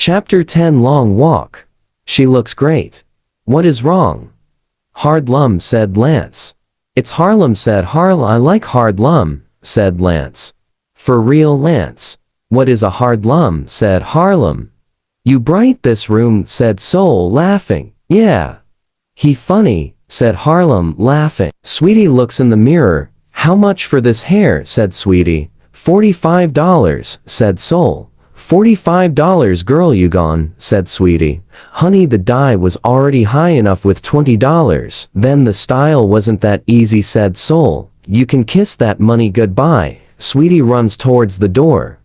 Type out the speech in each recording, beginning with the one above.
Chapter 10 Long Walk. She looks great. What is wrong? Harlem, said Lance. It's Harlem, said Harl. I like Harlem, said Lance. For real, Lance. What is a Harlem, said Harlem. You bright this room, said Soul, laughing. Yeah. He funny, said Harlem, laughing. Sweetie looks in the mirror. How much for this hair, said Sweetie. $45, said Soul. $45, girl, you gone, said Sweetie. Honey, the dye was already high enough with $20. Then the style wasn't that easy, said Soul. You can kiss that money goodbye. Sweetie runs towards the door.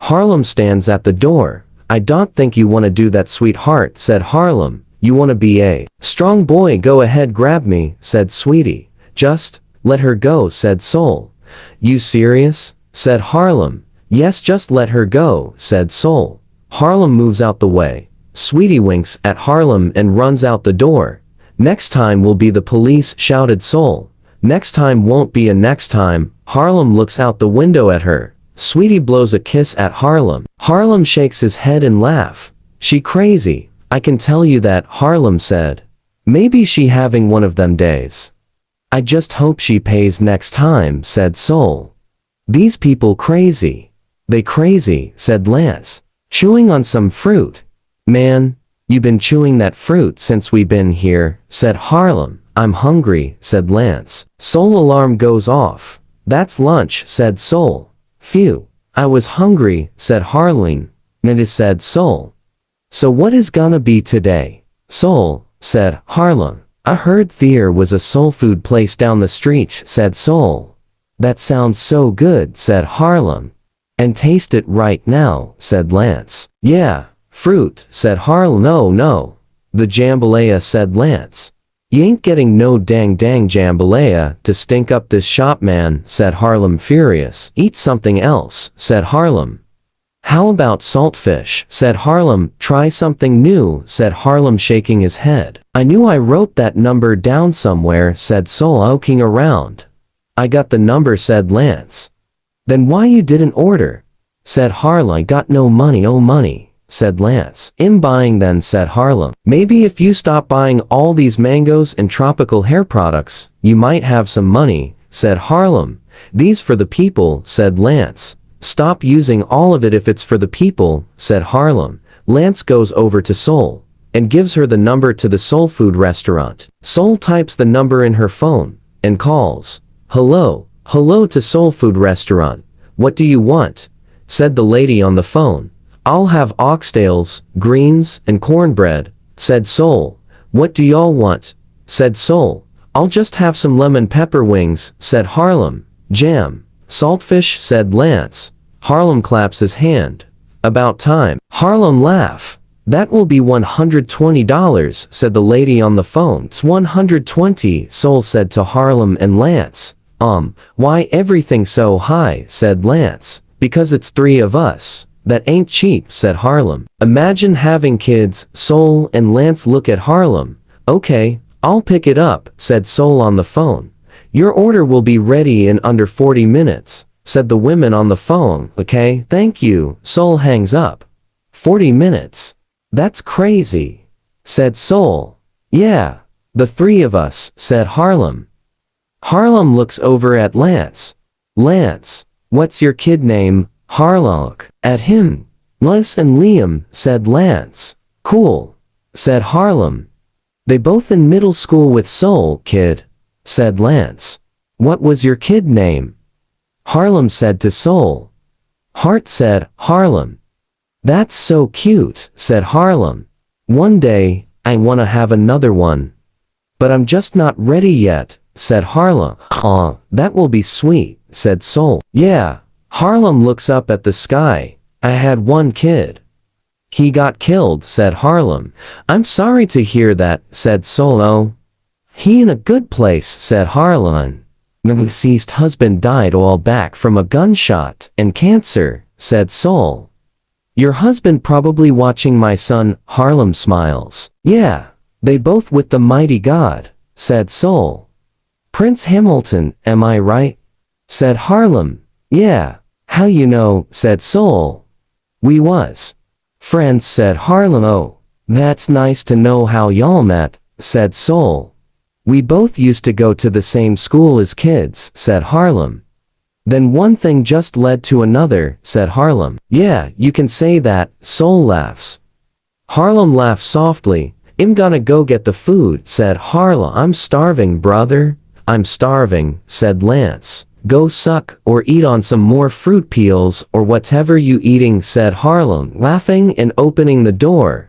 Harlem stands at the door. I don't think you want to do that, sweetheart, said Harlem. You want to be a strong boy, go ahead, grab me, said Sweetie. Just let her go, said Soul. You serious? Said Harlem. Yes, just let her go, said Soul. Harlem moves out the way. Sweetie winks at Harlem and runs out the door. Next time will be the police, shouted Soul. Next time won't be a next time. Harlem looks out the window at her. Sweetie blows a kiss at Harlem. Harlem shakes his head and laugh. She crazy. I can tell you that, Harlem said. Maybe she having one of them days. I just hope she pays next time, said Soul. These people crazy. They crazy, said Lance. Chewing on some fruit. Man, you been chewing that fruit since we been here, said Harlem. I'm hungry, said Lance. Soul alarm goes off. That's lunch, said Soul. Phew. I was hungry, said Harleen. Nita, said Soul. So what is gonna be today? Soul, said Harlem. I heard there was a soul food place down the street, said Soul. That sounds so good, said Harlem. And taste it right now, said Lance. Yeah, fruit, said Harlem. No. The jambalaya, said Lance. You ain't getting no dang jambalaya to stink up this shop, man, said Harlem, furious. Eat something else, said Harlem. How about saltfish, said Harlem. Try something new, said Harlem, shaking his head. I knew I wrote that number down somewhere, said Soul, looking around. I got the number, said Lance. Then why you didn't order? Said Harlem. I got no money. Oh, money, said Lance. I'm buying then, said Harlem. Maybe if you stop buying all these mangoes and tropical hair products, you might have some money, said Harlem. These for the people, said Lance. Stop using all of it if it's for the people, said Harlem. Lance goes over to Soul and gives her the number to the soul food restaurant. Soul types the number in her phone and calls. Hello to soul food restaurant. What do you want? Said the lady on the phone. I'll have oxtails, greens, and cornbread, said Soul. What do y'all want? Said Soul. I'll just have some lemon pepper wings, said Harlem. Jam. Saltfish, said Lance. Harlem claps his hand. About time. Harlem laugh. That will be $120, said the lady on the phone. It's $120, Soul said to Harlem and Lance. Why everything so high, said Lance. Because it's 3 of us. That ain't cheap, said Harlem. Imagine having kids. Soul and Lance look at Harlem. Okay, I'll pick it up, said Soul on the phone. Your order will be ready in under 40 minutes, said the women on the phone. Okay, thank you. Soul hangs up. 40 minutes? That's crazy, said Soul. Yeah, the 3 of us, said Harlem. Harlem looks over at Lance. Lance, what's your kid name? Harlem look at him. Les and Liam, said Lance. Cool, said Harlem. They both in middle school with Soul, kid, said Lance. What was your kid name? Harlem said to Soul. Hart, said Harlem. That's so cute, said Harlem. One day, I wanna have another one. But I'm just not ready yet, said Harlem. That will be sweet, said Soul. Yeah. Harlem looks up at the sky. I had one kid. He got killed, said Harlem. I'm sorry to hear that, said Soul. Oh. He in a good place, said Harlem. My deceased husband died a while back from a gunshot and cancer, said Soul. Your husband probably watching my son, Harlem smiles. Yeah, they both with the mighty God, said Soul. Prince Hamilton, am I right? Said Harlem. Yeah. How you know, said Soul. We was Friends, said Harlem. Oh, that's nice to know how y'all met, said Sol. We both used to go to the same school as kids, said Harlem. Then one thing just led to another, said Harlem. Yeah, you can say that, Sol laughs. Harlem laughs softly. I'm gonna go get the food, said Harlem. I'm starving, brother. I'm starving, said Lance. Go suck or eat on some more fruit peels or whatever you eating, said Harlem, laughing and opening the door.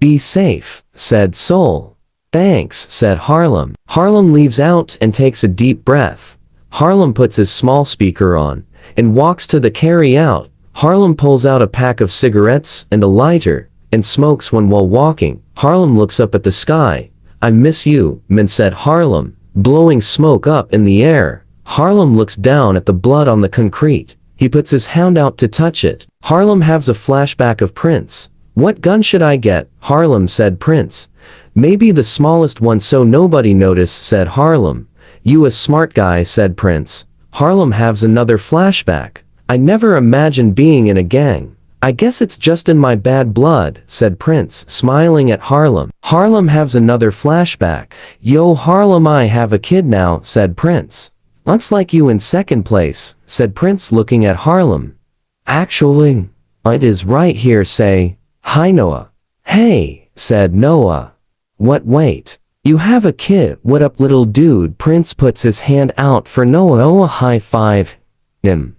Be safe, said Sol. Thanks, said Harlem. Harlem leaves out and takes a deep breath. Harlem puts his small speaker on and walks to the carry-out. Harlem pulls out a pack of cigarettes and a lighter and smokes one while walking. Harlem looks up at the sky. I miss you, man, said Harlem, blowing smoke up in the air. Harlem looks down at the blood on the concrete. He puts his hand out to touch it. Harlem has a flashback of Prince. What gun should I get? Harlem, said Prince. Maybe the smallest one so nobody notice, said Harlem. You a smart guy, said Prince. Harlem has another flashback. I never imagined being in a gang. I guess it's just in my bad blood, said Prince, smiling at Harlem. Harlem has another flashback. Yo, Harlem, I have a kid now, said Prince. Looks like you in second place, said Prince, looking at Harlem. Actually, it is right here, say. Hi, Noah. Hey, said Noah. What, wait. You have a kid, what up, little dude? Prince puts his hand out for Noah. Oh, high five him.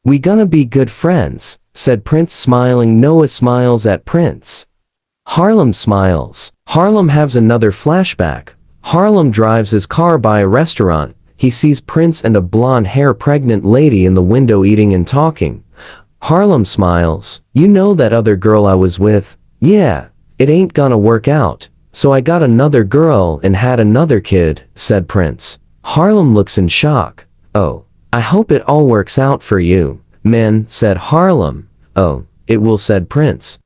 We gonna be good friends, said Prince, smiling. Noah smiles at Prince. Harlem smiles. Harlem has another flashback. Harlem drives his car by a restaurant. He sees Prince and a blonde-hair pregnant lady in the window eating and talking. Harlem smiles. You know that other girl I was with? Yeah, it ain't gonna work out. So I got another girl and had another kid, said Prince. Harlem looks in shock. Oh, I hope it all works out for you, man, said Harlem. Oh, it will, said Prince.